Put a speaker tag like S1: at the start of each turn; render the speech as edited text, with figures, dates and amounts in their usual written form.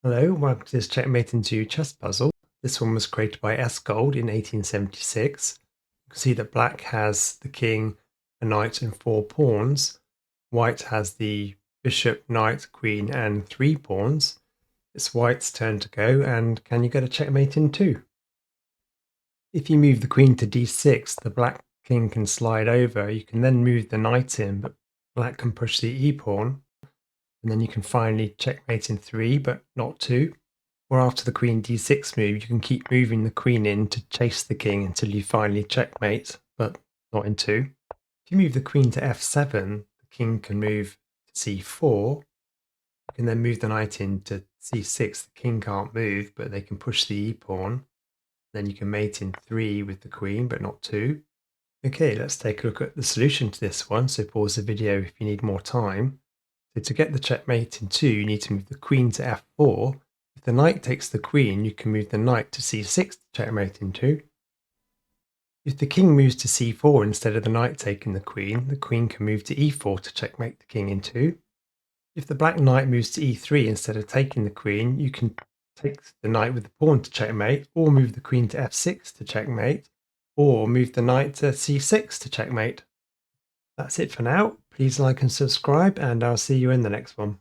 S1: Hello, welcome to this Checkmate in 2 chess puzzle. This one was created by S. Gold in 1876. You can see that black has the king, a knight and 4 pawns. White has the bishop, knight, queen and 3 pawns. It's white's turn to go, and can you get a checkmate in 2? If you move the queen to d6, the black king can slide over. You can then move the knight in, but black can push the e-pawn. And then you can finally checkmate in 3, but not 2. Or after the queen d6 move, you can keep moving the queen in to chase the king until you finally checkmate, but not in 2. If you move the queen to f7, the king can move to c4. You can then move the knight in to c6. The king can't move, but they can push the e-pawn. Then you can mate in 3 with the queen, but not 2. Okay, let's take a look at the solution to this one. So pause the video if you need more time. So to get the checkmate in 2, you need to move the queen to f4. If the knight takes the queen, you can move the knight to c6 to checkmate in 2. If the king moves to c4 instead of the knight taking the queen can move to e4 to checkmate the king in 2. If the black knight moves to e3 instead of taking the queen, you can take the knight with the pawn to checkmate, or move the queen to f6 to checkmate, or move the knight to c6 to checkmate. That's it for now. Please like and subscribe, and I'll see you in the next one.